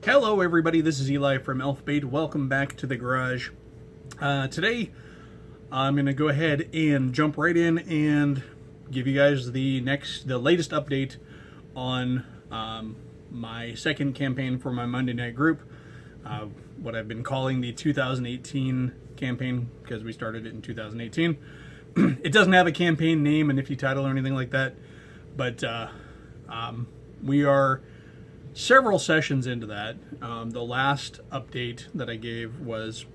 Hello everybody, this is Eli from Elfbait. Welcome back to the garage. Today, I'm going to go ahead and jump right in and give you guys the latest update on my second campaign for my Monday night group. What I've been calling the 2018 campaign, because we started it in 2018. It doesn't have a campaign name, a nifty title, or anything like that, but we are several sessions into that. The last update that I gave was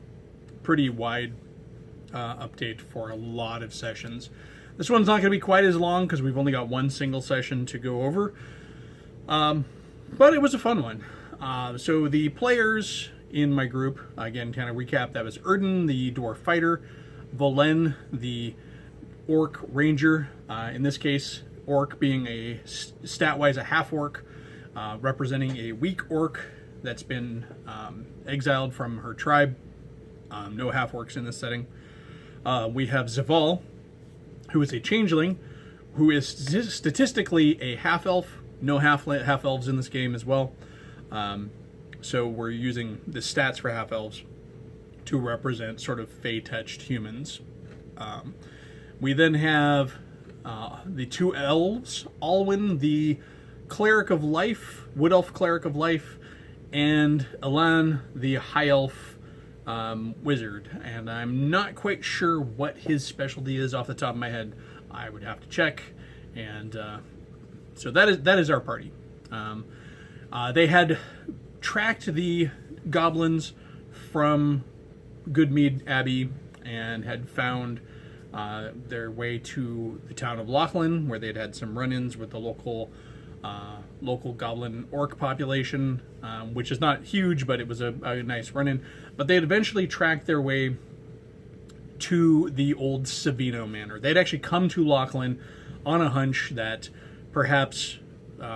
pretty wide update for a lot of sessions. This one's not going to be quite as long because we've only got one single session to go over, but it was a fun one. So the players in my group, again, kind of recap, that was Erden, the dwarf fighter, Volen, the orc ranger, in this case orc being a stat-wise a half-orc, representing a weak orc that's been exiled from her tribe. No half-orcs in this setting. We have Zaval, who is a changeling, who is statistically a half-elf. No half-elves in this game as well. So we're using the stats for half-elves to represent sort of fey-touched humans. We then have the two elves, Alwyn, the Cleric of Life, Wood Elf Cleric of Life, and Alan, the High Elf Wizard. And I'm not quite sure what his specialty is off the top of my head. I would have to check. And so that is our party. They had tracked the goblins from Goodmead Abbey and had found their way to the town of Lochlen, where they'd had some run-ins with the local goblin orc population, which is not huge, but it was a nice run-in. But they had eventually tracked their way to the old Savino Manor. They'd actually come to Lochlen on a hunch that perhaps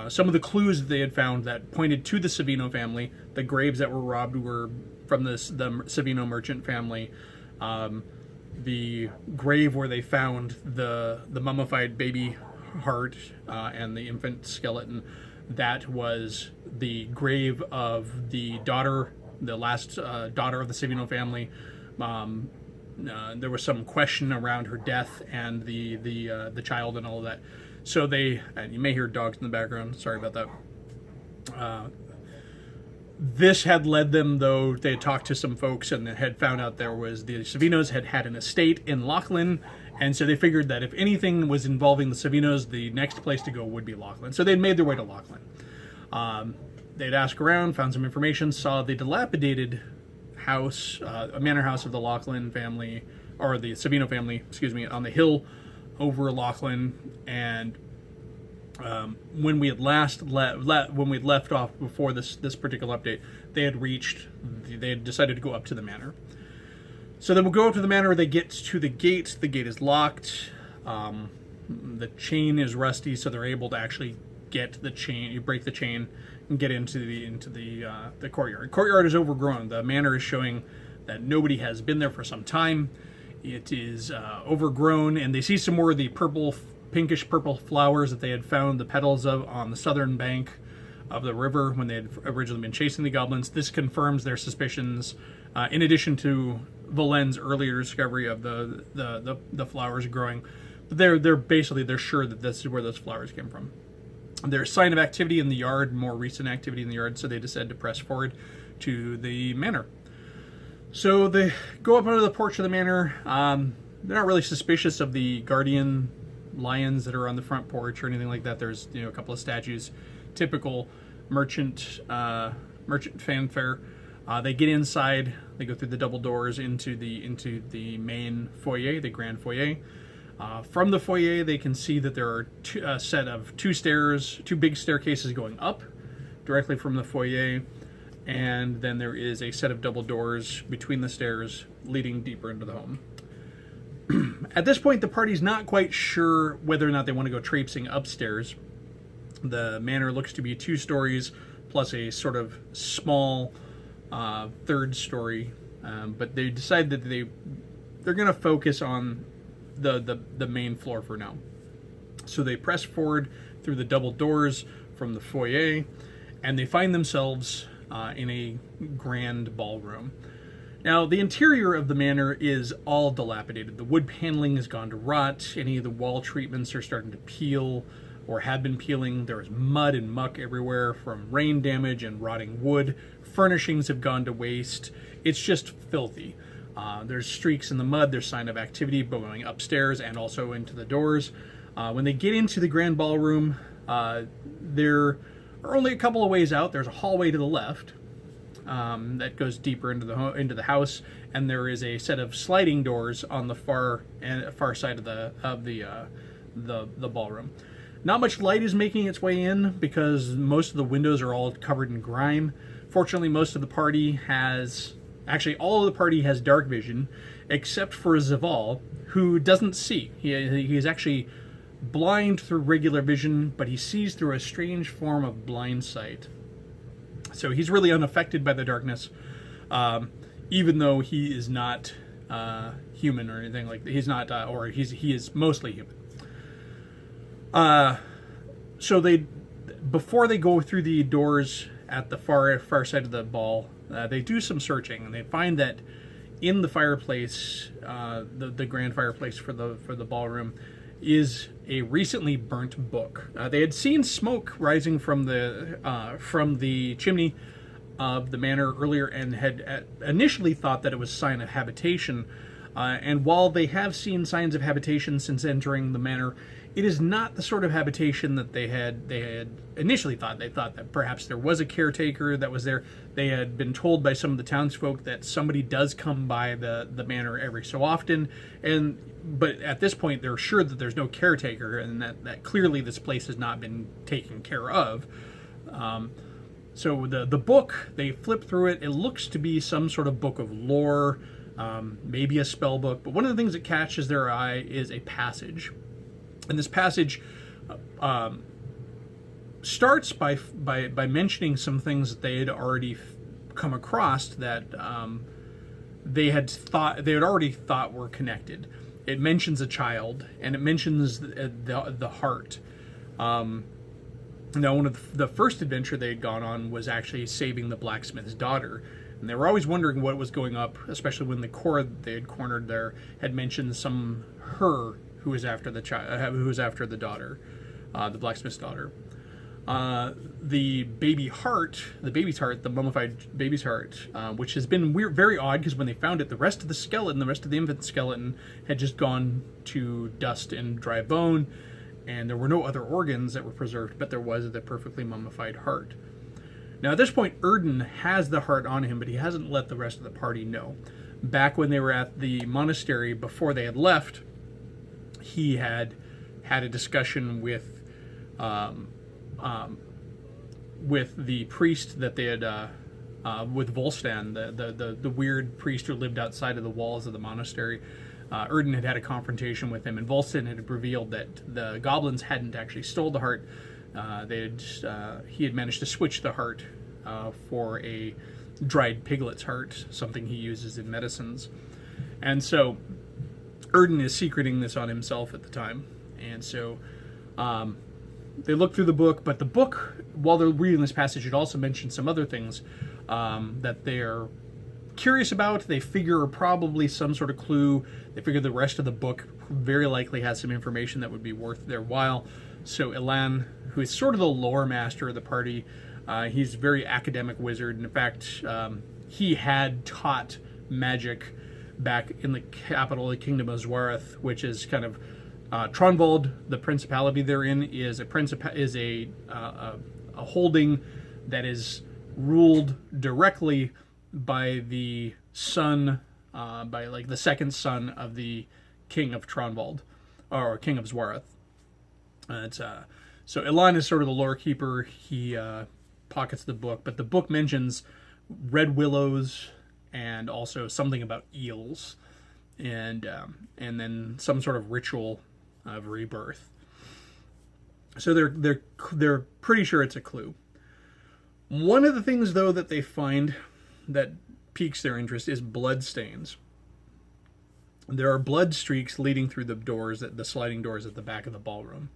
some of the clues that they had found that pointed to the Savino family, the graves that were robbed were from the Savino merchant family. The grave where they found the mummified baby heart and the infant skeleton, that was the grave of the daughter, the last daughter of the Savino family. There was some question around her death and the child and all of that. So and you may hear dogs in the background, sorry about that. This had led them, though, they had talked to some folks and had found out the Savinos had an estate in Lochlen, and so they figured that if anything was involving the Savinos, the next place to go would be Lochlen. So they'd made their way to Lochlen. They'd asked around, found some information, saw the dilapidated house, a manor house of the Lochlen family, or the Savino family, excuse me, on the hill over Lochlen. And when we had left off before this particular update, they had decided to go up to the manor. So then we'll go up to the manor. They get to the gate. The gate is locked. The chain is rusty, so they're able to actually get the chain. You break the chain and get into the courtyard. The courtyard is overgrown. The manor is showing that nobody has been there for some time. It is overgrown, and they see some more of the pinkish purple flowers that they had found the petals of on the southern bank of the river when they had originally been chasing the goblins. This confirms their suspicions, in addition to Volen's earlier discovery of the flowers growing. But they're sure that this is where those flowers came from. There's a sign of activity in the yard, more recent activity in the yard, so they decided to press forward to the manor. So they go up onto the porch of the manor. They're not really suspicious of the guardian lions that are on the front porch or anything like that. There's a couple of statues, typical merchant fanfare. They get inside. They go through the double doors into the main foyer, the grand foyer. From the foyer, they can see that there are a set of two big staircases going up directly from the foyer, and then there is a set of double doors between the stairs leading deeper into the home. At this point, the party's not quite sure whether or not they want to go traipsing upstairs. The manor looks to be 2 stories plus a sort of small third story, but they decide that they're going to focus on the main floor for now. So they press forward through the double doors from the foyer, and they find themselves in a grand ballroom. Now, the interior of the manor is all dilapidated. The wood paneling has gone to rot. Any of the wall treatments are starting to peel or have been peeling. There is mud and muck everywhere from rain damage and rotting wood. Furnishings have gone to waste. It's just filthy. There's streaks in the mud. There's sign of activity going upstairs and also into the doors. When they get into the grand ballroom, there are only a couple of ways out. There's a hallway to the left that goes deeper into the house, and there is a set of sliding doors on the far side of the ballroom. Not much light is making its way in because most of the windows are all covered in grime. Fortunately, most of the party has all of the party has dark vision, except for Zaval, who doesn't see. He is actually blind through regular vision, but he sees through a strange form of blind sight. So he's really unaffected by the darkness, even though he is not human or anything like that. He's not, he is mostly human. So before they go through the doors at the far side of the ball, they do some searching, and they find that in the fireplace, the grand fireplace for the ballroom, is a recently burnt book. They had seen smoke rising from the chimney of the manor earlier, and had initially thought that it was a sign of habitation. And while they have seen signs of habitation since entering the manor, it is not the sort of habitation that they had initially thought. They thought that perhaps there was a caretaker that was there. They had been told by some of the townsfolk that somebody does come by the manor every so often, but at this point they're sure that there's no caretaker, and that clearly this place has not been taken care of. So the book, they flip through it. It looks to be some sort of book of lore, maybe a spell book, but one of the things that catches their eye is a passage. And this passage starts by mentioning some things that they had already come across that they had already thought were connected. It mentions a child, and it mentions the heart. Now, one of the first adventure they had gone on was actually saving the blacksmith's daughter. And they were always wondering what was going up, especially when the core they had cornered there had mentioned her who was after the child, who was after the daughter, the blacksmith's daughter. The baby's heart, the mummified baby's heart, which has been very odd, because when they found it, the rest of the infant skeleton had just gone to dust and dry bone, and there were no other organs that were preserved, but there was the perfectly mummified heart. Now, at this point, Erden has the heart on him, but he hasn't let the rest of the party know. Back when they were at the monastery, before they had left, he had a discussion with the priest that they had, with Volstan, the weird priest who lived outside of the walls of the monastery. Erden had a confrontation with him, and Volstan had revealed that the goblins hadn't actually stole the heart. He had managed to switch the heart for a dried piglet's heart, something he uses in medicines. And so Erden is secreting this on himself at the time. And so they look through the book, but the book, while they're reading this passage, it also mentions some other things that they're curious about. They figure probably some sort of clue. They figure the rest of the book very likely has some information that would be worth their while. So Elan, who is sort of the lore master of the party, he's a very academic wizard. In fact, he had taught magic back in the capital, the Kingdom of Zwareth, which is kind of Tronvald. The principality therein is a holding that is ruled directly by the son, by like the second son of the King of Tronvald, or King of Zwareth. So Elan is sort of the lore keeper. He pockets the book, but the book mentions red willows and also something about eels, and then some sort of ritual of rebirth. So they're pretty sure it's a clue. One of the things, though, that they find that piques their interest is blood stains. There are blood streaks leading through the sliding doors at the back of the ballroom.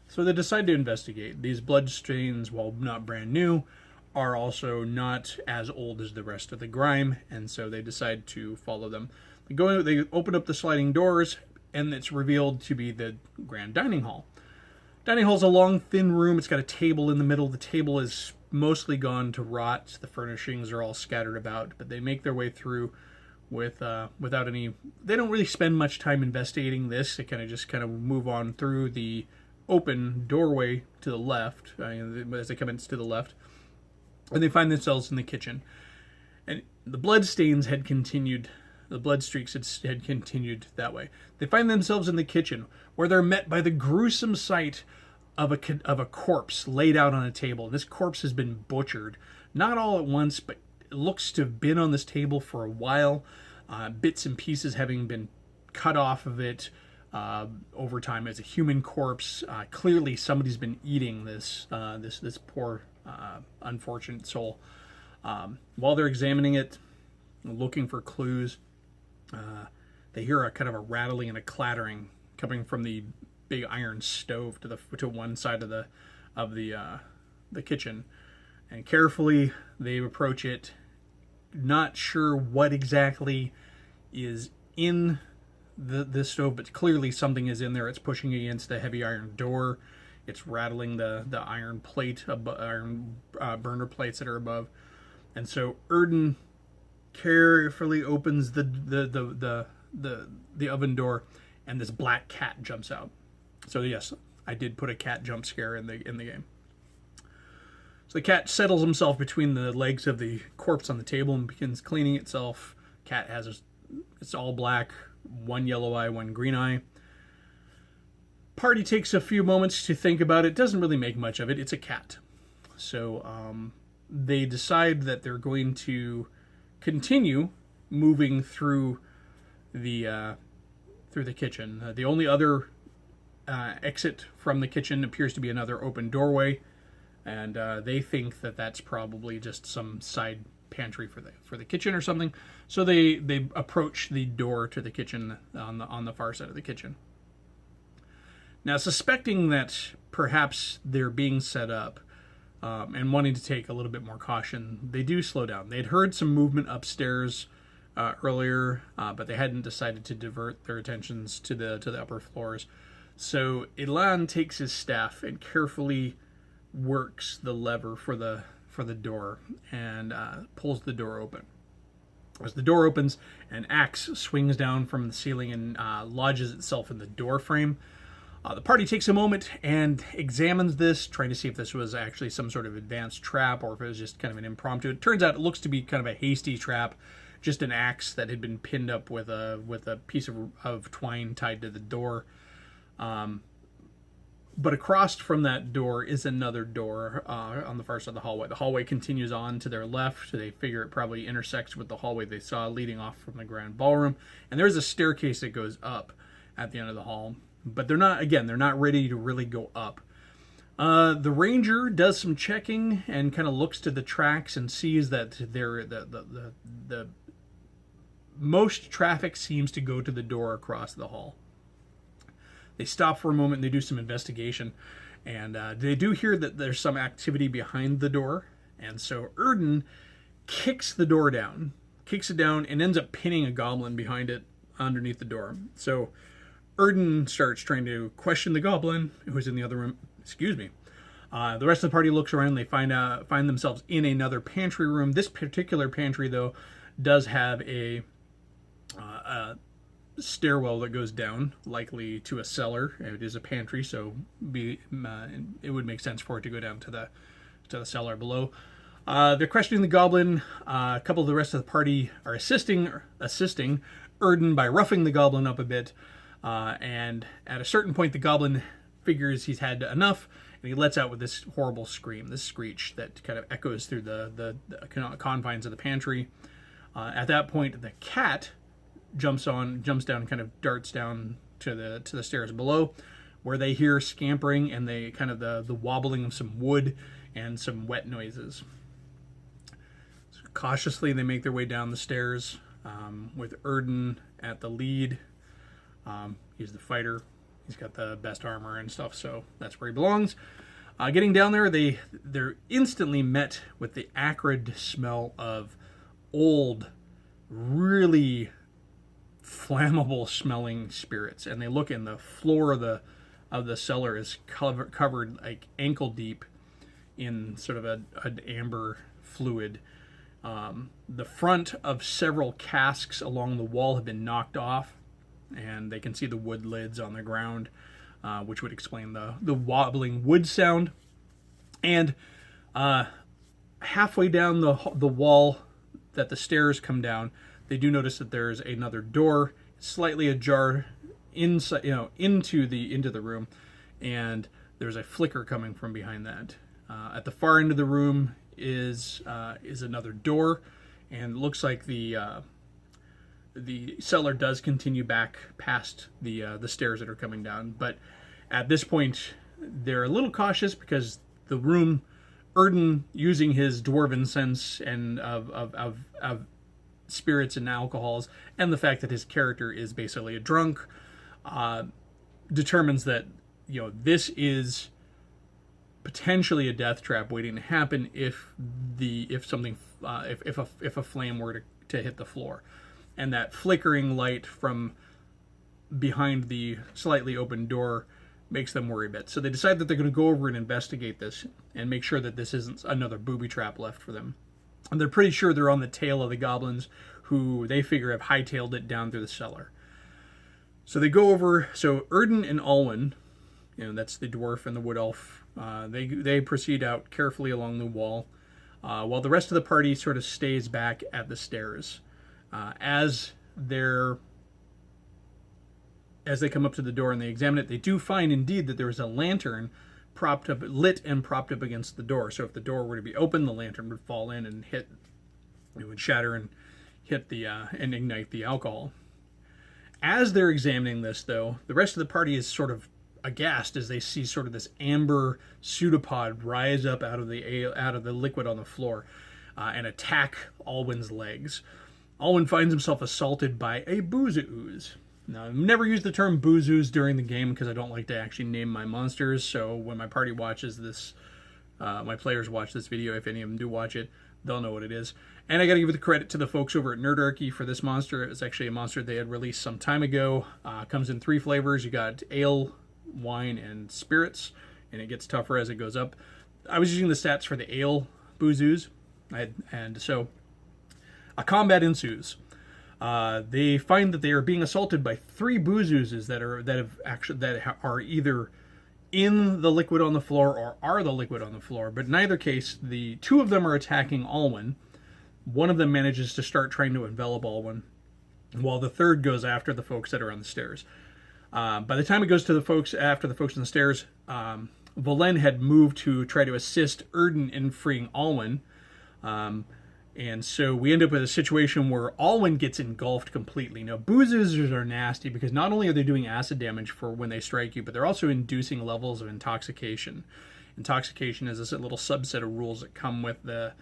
So they decide to investigate. These blood stains, while not brand new, are also not as old as the rest of the grime, and so they decide to follow them. They open up the sliding doors, and it's revealed to be the grand dining hall. Dining hall's a long, thin room. It's got a table in the middle. The table is mostly gone to rot. The furnishings are all scattered about, but they make their way through without any. They don't really spend much time investigating this. They kind of move on through the open doorway to the left as they come in to the left, and they find themselves in the kitchen. And the blood stains had continued. The blood streaks had continued that way. They find themselves in the kitchen, where they're met by the gruesome sight of a corpse laid out on a table. This corpse has been butchered, not all at once, but it looks to have been on this table for a while. Bits and pieces having been cut off of it over time as a human corpse. Clearly, somebody's been eating this poor unfortunate soul. While they're examining it, looking for clues, they hear a kind of a rattling and a clattering coming from the big iron stove to one side of the kitchen, and carefully they approach it, not sure what exactly is in the stove, but clearly something is in there. It's pushing against the heavy iron door. It's rattling the iron plate, iron burner plates that are above, and so Erden carefully opens the oven door, and this black cat jumps out. So yes, I did put a cat jump scare in the game. So the cat settles himself between the legs of the corpse on the table and begins cleaning itself. Cat it's all black, one yellow eye, one green eye. Party takes a few moments to think about it. Doesn't really make much of it. It's a cat. So they decide that they're going to continue moving through the kitchen. The only other exit from the kitchen appears to be another open doorway, and they think that that's probably just some side pantry for the kitchen or something. So they approach the door to the kitchen on the far side of the kitchen. Now, suspecting that perhaps they're being set up, and wanting to take a little bit more caution, they do slow down. They'd heard some movement upstairs earlier, but they hadn't decided to divert their attentions to the upper floors. So Ilan takes his staff and carefully works the lever for the door and pulls the door open. As the door opens, an axe swings down from the ceiling and lodges itself in the door frame. The party takes a moment and examines this, trying to see if this was actually some sort of advanced trap or if it was just kind of an impromptu. It turns out it looks to be kind of a hasty trap, just an axe that had been pinned up with a piece of twine tied to the door. But across from that door is another door on the far side of the hallway. The hallway continues on to their left. They figure it probably intersects with the hallway they saw leading off from the grand ballroom. And there's a staircase that goes up at the end of the hall. But they're not ready to really go up. The ranger does some checking and kind of looks to the tracks and sees that the most traffic seems to go to the door across the hall. They stop for a moment and they do some investigation, and they do hear that there's some activity behind the door, and so Erden kicks it down, and ends up pinning a goblin behind it underneath the door. So Erden starts trying to question the goblin who's in the other room. Excuse me. The rest of the party looks around. They find themselves in another pantry room. This particular pantry, though, does have a stairwell that goes down, likely to a cellar. It is a pantry, so it would make sense for it to go down to the cellar below. They're questioning the goblin. A couple of the rest of the party are assisting Erden by roughing the goblin up a bit. And at a certain point, the goblin figures he's had enough, and he lets out with this horrible scream, this screech that kind of echoes through the confines of the pantry. At that point, the cat jumps down, kind of darts down to the stairs below, where they hear scampering and they kind of the wobbling of some wood and some wet noises. So cautiously, they make their way down the stairs, with Erden at the lead. He's the fighter. He's got the best armor and stuff, so that's where he belongs. Getting down there, they're instantly met with the acrid smell of old, really flammable smelling spirits, and they look, in the floor of the cellar is covered like ankle deep in sort of an amber fluid. The front of several casks along the wall have been knocked off, and they can see the wood lids on the ground, which would explain the wobbling wood sound. And halfway down the wall that the stairs come down, they do notice that there's another door, slightly ajar inside, into the room, and there's a flicker coming from behind that. At the far end of the room is another door, and it looks like the cellar does continue back past the stairs that are coming down. But at this point, they're a little cautious because the room, Erden, using his dwarven sense and of spirits and alcohols, and the fact that his character is basically a drunk, determines that this is potentially a death trap waiting to happen if a flame were to hit the floor. And that flickering light from behind the slightly open door makes them worry a bit. So they decide that they're going to go over and investigate this and make sure that this isn't another booby trap left for them. And they're pretty sure they're on the tail of the goblins, who they figure have hightailed it down through the cellar. So they go over. So Erden and Alwyn, that's the dwarf and the wood elf, they proceed out carefully along the wall, while the rest of the party sort of stays back at the stairs. As they come up to the door and they examine it, they do find indeed that there is a lantern lit and propped up against the door. So if the door were to be open, the lantern would fall in and it would shatter and hit and ignite the alcohol. As they're examining this, though, the rest of the party is sort of aghast as they see sort of this amber pseudopod rise up out of the liquid on the floor and attack Alwyn's legs. Alwyn finds himself assaulted by a booze ooze. Now, I've never used the term booze ooze during the game because I don't like to actually name my monsters. So when my party watches this, my players watch this video, if any of them do watch it, they'll know what it is. And I got to give the credit to the folks over at Nerdarchy for this monster. It's actually a monster they had released some time ago. Comes in 3 flavors. You got ale, wine, and spirits, and it gets tougher as it goes up. I was using the stats for the ale booze ooze, and so a combat ensues. They find that they are being assaulted by 3 booze oozes that are either in the liquid on the floor or are the liquid on the floor. But in either case, the 2 of them are attacking Alwyn. One of them manages to start trying to envelop Alwyn, while the third goes after the folks that are on the stairs. By the time it goes to the folks on the stairs, Volen had moved to try to assist Erden in freeing Alwyn. And so we end up with a situation where Alwyn gets engulfed completely. Now, booze oozers are nasty because not only are they doing acid damage for when they strike you, but they're also inducing levels of intoxication. Intoxication is this little subset of rules that come with the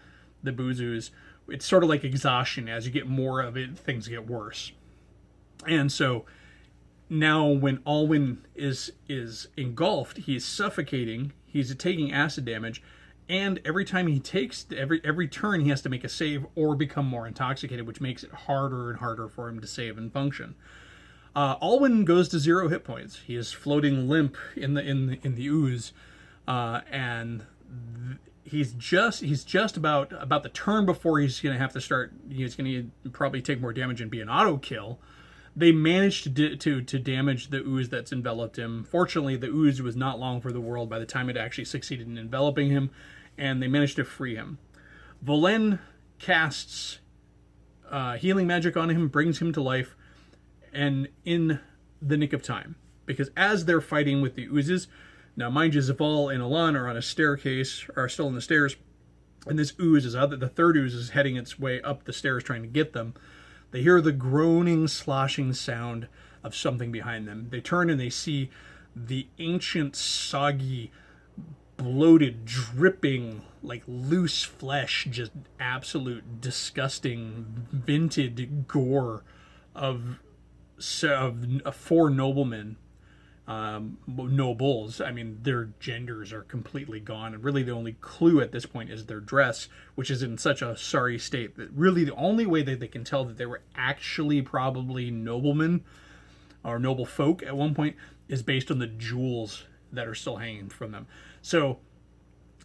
booze ooze. It's sort of like exhaustion. As you get more of it, things get worse. And so now when Alwyn is engulfed, he's suffocating, he's taking acid damage, and every time he takes, every turn he has to make a save or become more intoxicated, which makes it harder and harder for him to save and function. Alwyn goes to 0 hit points. He is floating limp in the ooze, and he's just about the turn before he's going to have to start. He's going to probably take more damage and be an auto kill. They managed to damage the ooze that's enveloped him. Fortunately, the ooze was not long for the world by the time it actually succeeded in enveloping him, and they managed to free him. Volen casts healing magic on him, brings him to life, and in the nick of time. Because as they're fighting with the oozes, now mind you, Zaval and Alan are on a staircase, are still on the stairs, and this ooze is the third ooze is heading its way up the stairs trying to get them. They hear the groaning, sloshing sound of something behind them. They turn and they see the ancient, soggy, bloated, dripping, like loose flesh, just absolute disgusting, vented gore of 4 noblemen nobles. I mean, their genders are completely gone, and really the only clue at this point is their dress, which is in such a sorry state that really the only way that they can tell that they were actually probably noblemen or noble folk at one point is based on the jewels that are still hanging from them. So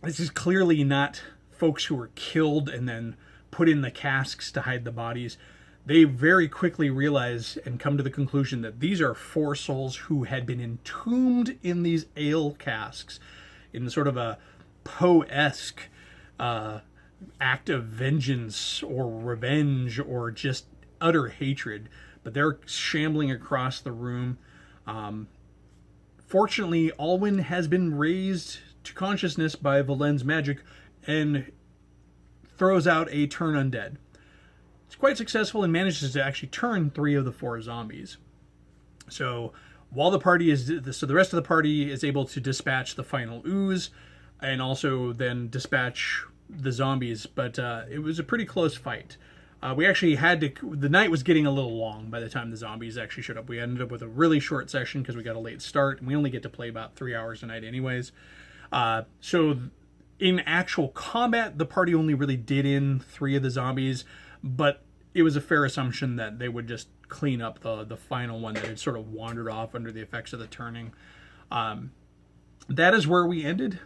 this is clearly not folks who were killed and then put in the casks to hide the bodies. They very quickly realize and come to the conclusion that these are four souls who had been entombed in these ale casks in sort of a Poe-esque act of vengeance or revenge or just utter hatred. But they're shambling across the room. Fortunately, Alwyn has been raised to consciousness by Valen's magic and throws out a turn undead. It's quite successful and manages to actually turn 3 of the 4 zombies. So while the party is, so the rest of the party is able to dispatch the final ooze and also then dispatch the zombies. But it was a pretty close fight. We actually had to, the night was getting a little long by the time the zombies actually showed up. We ended up with a really short session because we got a late start, and we only get to play about 3 hours a night anyways. So in actual combat, the party only really did in 3 of the zombies, but it was a fair assumption that they would just clean up the final one that had sort of wandered off under the effects of the turning. That is where we ended.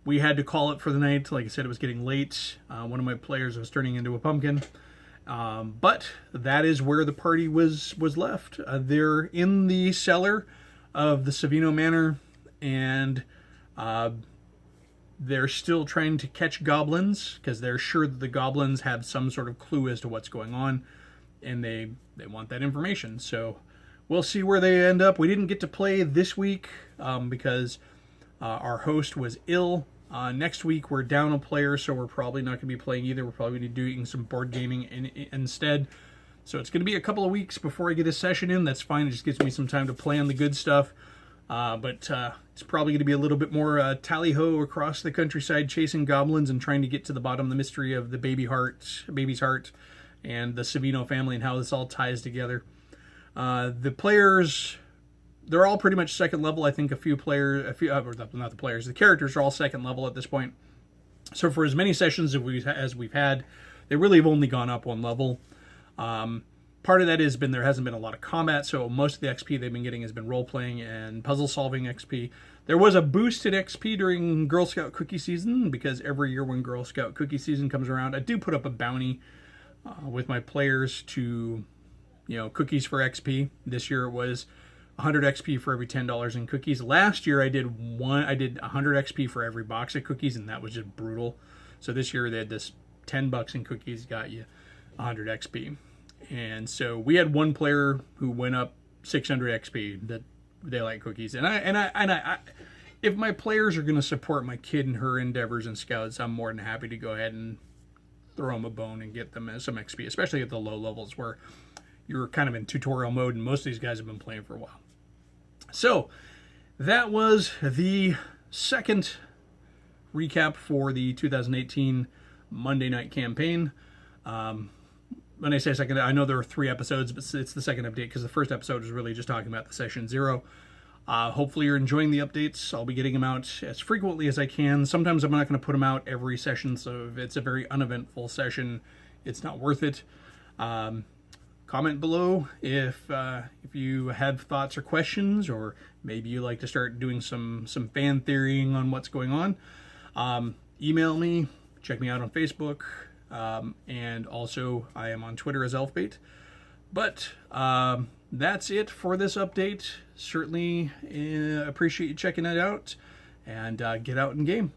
We had to call it for the night. Like I said, it was getting late. One of my players was turning into a pumpkin. But that is where the party was left. They're in the cellar of the Savino Manor, and they're still trying to catch goblins because they're sure that the goblins have some sort of clue as to what's going on, and they want that information. So we'll see where they end up. We didn't get to play this week because our host was ill. Next week we're down a player, so we're probably not going to be playing either. We're probably going to be doing some board gaming instead. So it's going to be a couple of weeks before I get a session in. That's fine. It just gives me some time to play on the good stuff. But it's probably going to be a little bit more tally-ho across the countryside, chasing goblins and trying to get to the bottom of the mystery of the baby's heart, and the Savino family and how this all ties together. The players, they're all pretty much second level. I think the characters are all second level at this point. So for as many sessions as we've had, they really have only gone up 1 level. Part of that has been there hasn't been a lot of combat, so most of the XP they've been getting has been role-playing and puzzle-solving XP. There was a boost in XP during Girl Scout cookie season, because every year when Girl Scout cookie season comes around, I do put up a bounty with my players to, cookies for XP. This year it was 100 XP for every $10 in cookies. Last year I did 100 XP for every box of cookies, and that was just brutal. So this year they had this $10 in cookies got you 100 XP. And so we had one player who went up 600 XP that they like cookies. And I if my players are going to support my kid in her endeavors in Scouts, I'm more than happy to go ahead and throw them a bone and get them some XP, especially at the low levels where you're kind of in tutorial mode and most of these guys have been playing for a while. So that was the second recap for the 2018 Monday night campaign. When I say second, I know there are 3 episodes, but it's the second update because the first episode was really just talking about the session 0. Hopefully you're enjoying the updates. I'll be getting them out as frequently as I can. Sometimes I'm not going to put them out every session, so if it's a very uneventful session, it's not worth it. Comment below if you have thoughts or questions, or maybe you like to start doing some fan theorying on what's going on. Email me, check me out on Facebook. And also I am on Twitter as Elfbait. But that's it for this update. Certainly appreciate you checking it out, and get out and game.